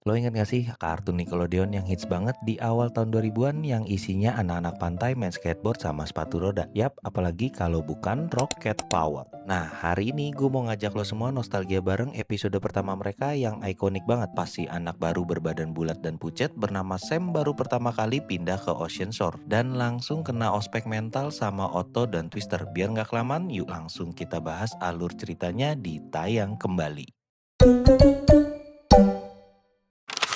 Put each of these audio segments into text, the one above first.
Lo inget gak sih kartun Nickelodeon yang hits banget di awal tahun 2000-an yang isinya anak-anak pantai main skateboard sama sepatu roda? Yap, apalagi kalau bukan Rocket Power. Nah, hari ini gue mau ngajak lo semua nostalgia bareng episode pertama mereka yang ikonik banget. Pas si anak baru berbadan bulat dan pucet bernama Sam baru pertama kali pindah ke Ocean Shore. Dan langsung kena ospek mental sama Otto dan Twister. Biar gak kelamaan, yuk langsung kita bahas alur ceritanya di Tayang Kembali.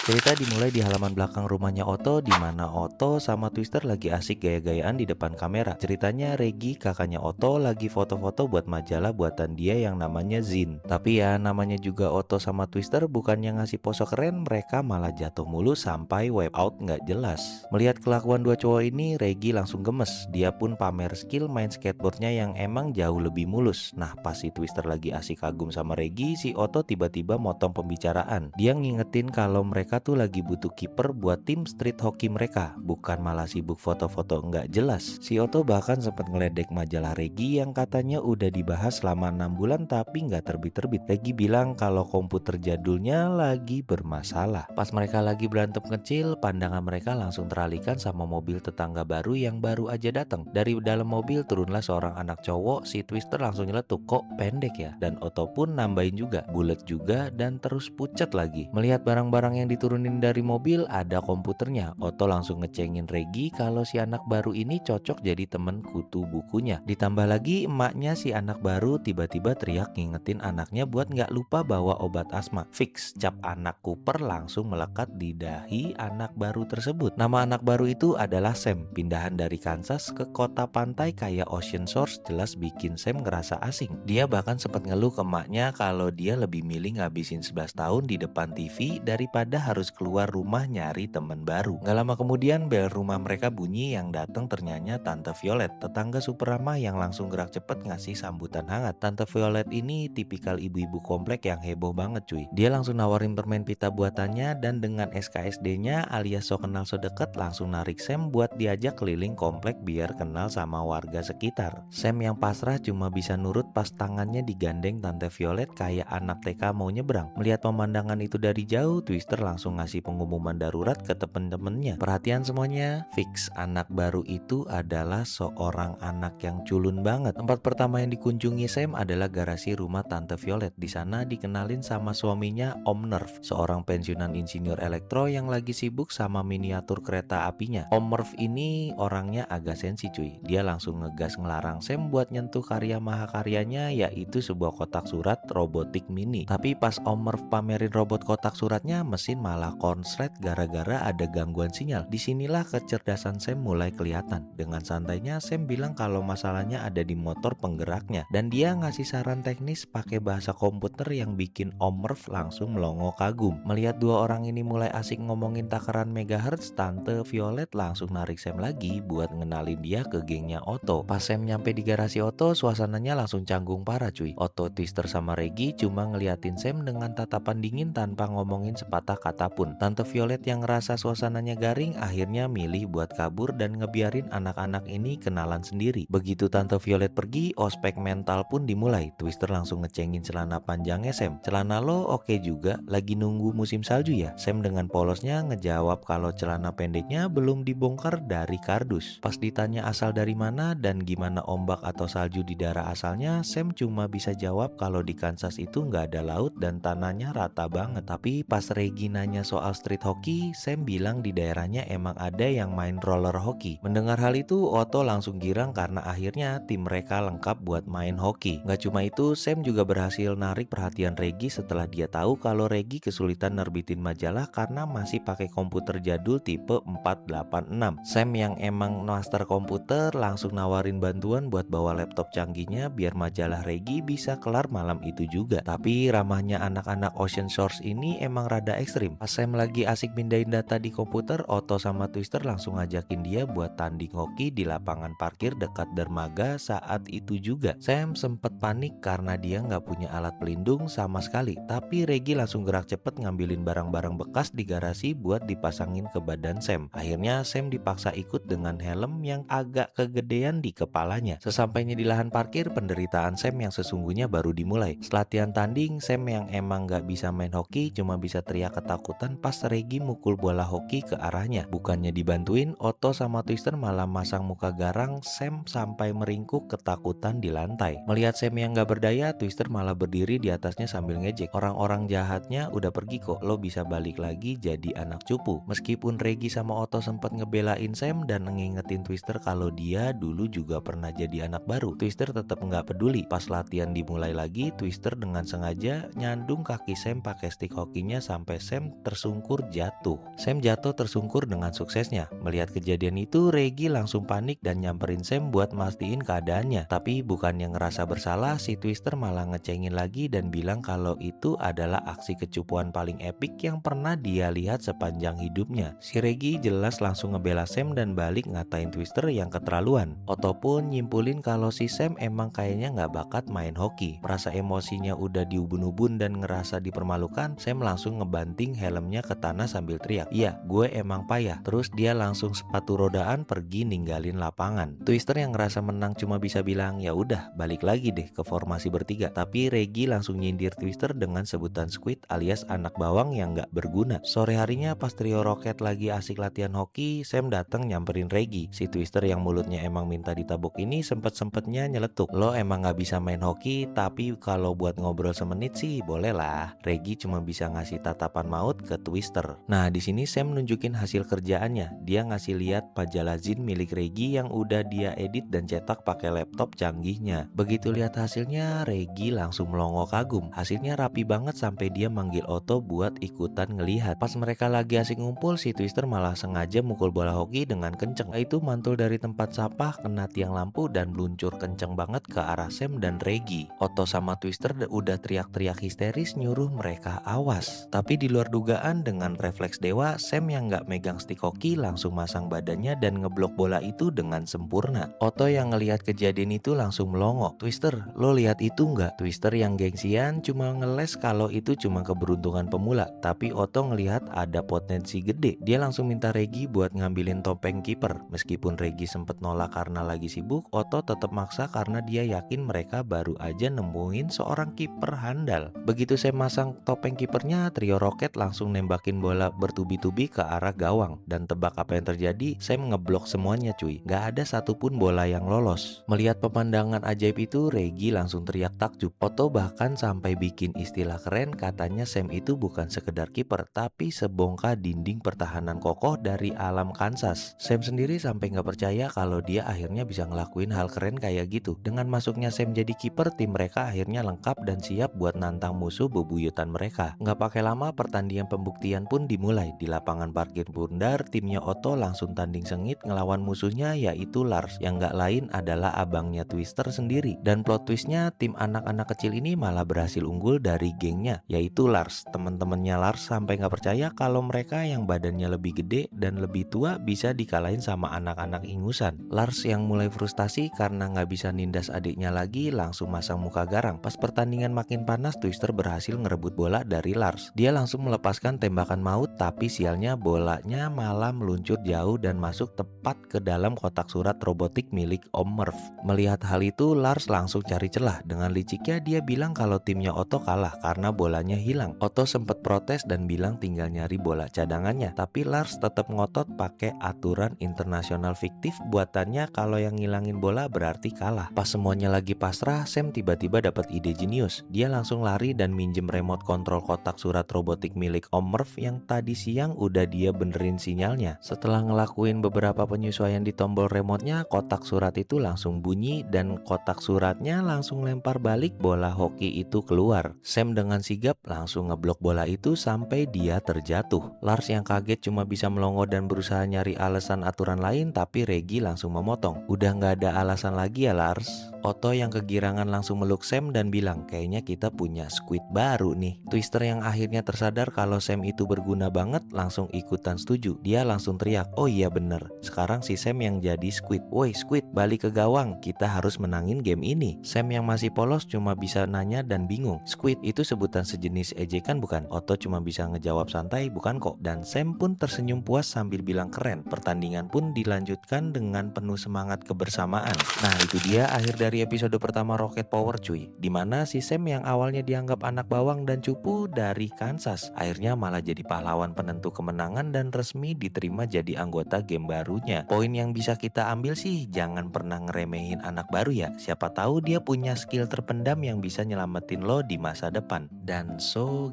Cerita dimulai di halaman belakang rumahnya Otto, di mana Otto sama Twister lagi asik gaya-gayaan di depan kamera. Ceritanya Regi, kakaknya Otto, lagi foto-foto buat majalah buatan dia yang namanya Zin. Tapi ya namanya juga Otto sama Twister, bukannya ngasih pose keren, mereka malah jatuh mulu sampai wipe out nggak jelas. Melihat kelakuan dua cowok ini, Regi langsung gemes. Dia pun pamer skill main skateboardnya yang emang jauh lebih mulus. Nah, pas si Twister lagi asik kagum sama Regi, si Otto tiba-tiba motong pembicaraan. Dia ngingetin kalau mereka tuh lagi butuh kiper buat tim street hockey mereka, bukan malah sibuk foto-foto nggak jelas. Si Otto bahkan sempat ngeledek majalah Regi yang katanya udah dibahas selama 6 bulan tapi nggak terbit-terbit. Regi bilang kalau komputer jadulnya lagi bermasalah. Pas mereka lagi berantem kecil, pandangan mereka langsung teralihkan sama mobil tetangga baru yang baru aja datang. Dari dalam mobil turunlah seorang anak cowok, si Twister langsung nyeletuk, kok pendek ya? Dan Otto pun nambahin juga, bulat juga dan terus pucat lagi. Melihat barang-barang yang diturunin dari mobil ada komputernya, Otto langsung ngecengin Regi kalau si anak baru ini cocok jadi temen kutu bukunya. Ditambah lagi emaknya si anak baru tiba-tiba teriak ngingetin anaknya buat nggak lupa bawa obat asma. Fix, cap anak Cooper langsung melekat di dahi anak baru tersebut. Nama anak baru itu adalah Sam. Pindahan dari Kansas ke kota pantai kayak Ocean Shores jelas bikin Sam ngerasa asing. Dia bahkan sempat ngeluh ke emaknya kalau dia lebih milih ngabisin 11 tahun di depan TV daripada harus keluar rumah nyari temen baru. Gak lama kemudian bel rumah mereka bunyi, yang datang ternyata Tante Violet, tetangga super ramah yang langsung gerak cepet ngasih sambutan hangat. Tante Violet ini tipikal ibu-ibu komplek yang heboh banget cuy. Dia langsung nawarin permen pita buatannya dan dengan SKSD-nya alias so kenal so deket langsung narik Sam buat diajak keliling komplek biar kenal sama warga sekitar. Sam yang pasrah cuma bisa nurut pas tangannya digandeng Tante Violet kayak anak TK mau nyebrang. Melihat pemandangan itu dari jauh, Twister langsung ngasih pengumuman darurat ke temen-temennya. Perhatian semuanya, fix anak baru itu adalah seorang anak yang culun banget. Tempat pertama yang dikunjungi Sam adalah garasi rumah Tante Violet. Di sana dikenalin sama suaminya Om Nerf, seorang pensiunan insinyur elektro yang lagi sibuk sama miniatur kereta apinya. Om Nerf ini orangnya agak sensi cuy. Dia langsung ngegas ngelarang Sam buat nyentuh karya mahakaryanya, yaitu sebuah kotak surat robotik mini. Tapi pas Om Nerf pamerin robot kotak suratnya, mesin malah konslet gara-gara ada gangguan sinyal. Disinilah kecerdasan Sam mulai kelihatan. Dengan santainya Sam bilang kalau masalahnya ada di motor penggeraknya, dan dia ngasih saran teknis pakai bahasa komputer yang bikin Om Nerf langsung melongo kagum. Melihat dua orang ini mulai asik ngomongin takaran megahertz, Tante Violet langsung narik Sam lagi buat ngenalin dia ke gengnya Otto. Pas Sam nyampe di garasi Otto, suasananya langsung canggung parah cuy. Otto, Twister sama Regi cuma ngeliatin Sam dengan tatapan dingin tanpa ngomongin sepatah kata pun. Tante Violet yang ngerasa suasananya garing akhirnya milih buat kabur dan ngebiarin anak-anak ini kenalan sendiri. Begitu Tante Violet pergi, ospek mental pun dimulai. Twister langsung ngecengin celana panjangnya Sam. Celana lo oke juga, lagi nunggu musim salju ya? Sam dengan polosnya ngejawab kalau celana pendeknya belum dibongkar dari kardus. Pas ditanya asal dari mana dan gimana ombak atau salju di daerah asalnya, Sam cuma bisa jawab kalau di Kansas itu nggak ada laut dan tanahnya rata banget. Tapi pas Regi nanya soal street hockey, Sam bilang di daerahnya emang ada yang main roller hockey. Mendengar hal itu, Otto langsung girang karena akhirnya tim mereka lengkap buat main hoki. Gak cuma itu, Sam juga berhasil narik perhatian Regi setelah dia tahu kalau Regi kesulitan nerbitin majalah karena masih pakai komputer jadul tipe 486. Sam yang emang master komputer langsung nawarin bantuan buat bawa laptop canggihnya biar majalah Regi bisa kelar malam itu juga. Tapi ramahnya anak-anak Ocean Shores ini emang rada ekstrim. Pas Sam lagi asik pindahin data di komputer, Otto sama Twister langsung ngajakin dia buat tanding hoki di lapangan parkir dekat dermaga. Saat itu juga Sam sempet panik karena dia nggak punya alat pelindung sama sekali. Tapi Regi langsung gerak cepet ngambilin barang-barang bekas di garasi buat dipasangin ke badan Sam. Akhirnya Sam dipaksa ikut dengan helm yang agak kegedean di kepalanya. Sesampainya di lahan parkir, penderitaan Sam yang sesungguhnya baru dimulai. Setelah latihan tanding, Sam yang emang nggak bisa main hoki cuma bisa teriak ketakutan ketakutan pas Reggie mukul bola hoki ke arahnya. Bukannya dibantuin, Otto sama Twister malah masang muka garang Sam sampai meringkuk ketakutan di lantai. Melihat Sam yang gak berdaya, Twister malah berdiri di atasnya sambil ngejek. Orang-orang jahatnya udah pergi kok, lo bisa balik lagi jadi anak cupu. Meskipun Reggie sama Otto sempat ngebelain Sam dan ngingetin Twister kalau dia dulu juga pernah jadi anak baru, Twister tetap nggak peduli. Pas latihan dimulai lagi, Twister dengan sengaja nyandung kaki Sam pakai stick hokinya sampai Sam tersungkur jatuh. Sam jatuh tersungkur dengan suksesnya. Melihat kejadian itu, Reggie langsung panik dan nyamperin Sam buat mastiin keadaannya. Tapi bukannya ngerasa bersalah, si Twister malah ngecengin lagi dan bilang kalau itu adalah aksi kecupuan paling epik yang pernah dia lihat sepanjang hidupnya. Si Reggie jelas langsung ngebela Sam dan balik ngatain Twister yang keterlaluan. Otto pun nyimpulin kalau si Sam emang kayaknya nggak bakat main hoki. Merasa emosinya udah diubun-ubun dan ngerasa dipermalukan, Sam langsung ngebanting helmnya ke tanah sambil teriak, "Iya, gue emang payah." Terus dia langsung sepatu rodaan pergi ninggalin lapangan. Twister yang ngerasa menang cuma bisa bilang, "Ya udah, balik lagi deh ke formasi bertiga." Tapi Reggie langsung nyindir Twister dengan sebutan squid alias anak bawang yang nggak berguna. Sore harinya pas trio Rocket lagi asik latihan hoki, Sam datang nyamperin Reggie. Si Twister yang mulutnya emang minta ditabok ini sempet-sempetnya nyeletuk, "Lo emang gak bisa main hoki, tapi kalau buat ngobrol semenit sih boleh lah." Reggie cuma bisa ngasih tatapan maut ke Twister. Nah, di sini Sam nunjukin hasil kerjaannya. Dia ngasih lihat majalah zin milik Reggie yang udah dia edit dan cetak pakai laptop canggihnya. Begitu lihat hasilnya, Reggie langsung melongo kagum. Hasilnya rapi banget sampai dia manggil Otto buat ikutan ngelihat. Pas mereka lagi asik ngumpul, si Twister malah sengaja mukul bola hoki dengan kenceng. Itu mantul dari tempat sampah, kena tiang lampu dan meluncur kenceng banget ke arah Sam dan Reggie. Otto sama Twister udah teriak-teriak histeris nyuruh mereka awas. Tapi di luar dugaan, dengan refleks dewa, Sam yang gak megang stick hoki langsung masang badannya dan ngeblok bola itu dengan sempurna. Otto yang ngelihat kejadian itu langsung melongo, "Twister, lo lihat itu nggak?" Twister yang gengsian cuma ngeles kalau itu cuma keberuntungan pemula. Tapi Otto ngelihat ada potensi gede. Dia langsung minta Reggie buat ngambilin topeng kiper. Meskipun Reggie sempet nolak karena lagi sibuk, Otto tetap maksa karena dia yakin mereka baru aja nemuin seorang kiper handal. Begitu saya masang topeng kipernya, trio Rocket langsung nembakin bola bertubi-tubi ke arah gawang. Dan tebak apa yang terjadi? Sam ngeblok semuanya cuy. Gak ada satupun bola yang lolos. Melihat pemandangan ajaib itu, Reggie langsung teriak takjub. Otto bahkan sampai bikin istilah keren, katanya Sam itu bukan sekedar kiper, tapi sebongkah dinding pertahanan kokoh dari alam Kansas. Sam sendiri sampai nggak percaya kalau dia akhirnya bisa ngelakuin hal keren kayak gitu. Dengan masuknya Sam jadi kiper, tim mereka akhirnya lengkap dan siap buat nantang musuh bebuyutan mereka. Nggak pakai lama, pertandingan pembuktian pun dimulai. Di lapangan parkir bundar, timnya Otto langsung tanding sengit ngelawan musuhnya yaitu Lars, yang nggak lain adalah abangnya Twister sendiri. Dan plot twistnya, tim anak-anak kecil ini malah berhasil unggul dari gengnya yaitu Lars. Teman-temannya Lars sampai nggak percaya kalau mereka yang badannya lebih gede dan lebih tua bisa dikalahin sama anak-anak ingusan. Lars yang mulai frustasi karena nggak bisa nindas adiknya lagi langsung masang muka garang. Pas pertandingan makin panas, Twister berhasil ngerebut bola dari Lars. Dia langsung melepaskan tembakan maut, tapi sialnya bolanya malah meluncur jauh dan masuk tepat ke dalam kotak surat robotik milik Om Murph. Melihat hal itu, Lars langsung cari celah. Dengan liciknya dia bilang kalau timnya Otto kalah karena bolanya hilang. Otto sempat protes dan bilang tinggal nyari bola cadangannya, tapi Lars tetap ngotot pakai aturan internasional fiktif buatannya kalau yang ngilangin bola berarti kalah. Pas semuanya lagi pasrah, Sam tiba-tiba dapat ide jenius. Dia langsung lari dan minjem remote kontrol kotak surat robotik milik Om Murph yang tadi siang udah dia benerin sinyalnya. Setelah ngelakuin beberapa penyesuaian di tombol remote-nya, kotak surat itu langsung bunyi dan kotak suratnya langsung lempar balik bola hoki itu keluar. Sam dengan sigap langsung ngeblok bola itu sampai dia terjatuh. Lars yang kaget cuma bisa melongo dan berusaha nyari alasan aturan lain, tapi Reggie langsung memotong. "Udah nggak ada alasan lagi ya Lars." Otto yang kegirangan langsung meluk Sam dan bilang, "Kayaknya kita punya squid baru nih." Twister yang akhirnya tersadar kalau Sam itu berguna banget langsung ikutan setuju. Dia langsung teriak, "Oh iya bener, sekarang si Sam yang jadi squid. Woi squid, balik ke gawang, kita harus menangin game ini." Sam yang masih polos cuma bisa nanya dan bingung. Squid itu sebutan sejenis ejekan bukan? Otto cuma bisa ngejawab santai, "Bukan kok." Dan Sam pun tersenyum puas sambil bilang keren. Pertandingan pun dilanjutkan dengan penuh semangat kebersamaan. Nah itu dia akhir dari episode pertama Rocket Power cuy, dimana si Sam yang awalnya dianggap anak bawang dan cupu dari Kansas akhirnya akhirnya malah jadi pahlawan penentu kemenangan dan resmi diterima jadi anggota game barunya. Poin yang bisa kita ambil sih, jangan pernah ngeremehin anak baru ya. Siapa tahu dia punya skill terpendam yang bisa nyelamatin lo di masa depan. Dan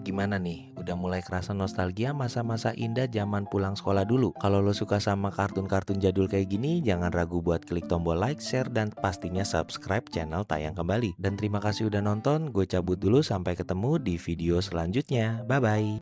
gimana nih? Udah mulai kerasa nostalgia masa-masa indah zaman pulang sekolah dulu? Kalau lo suka sama kartun-kartun jadul kayak gini, jangan ragu buat klik tombol like, share, dan pastinya subscribe channel Tayang Kembali. Dan terima kasih udah nonton, gue cabut dulu, sampai ketemu di video selanjutnya. Bye-bye.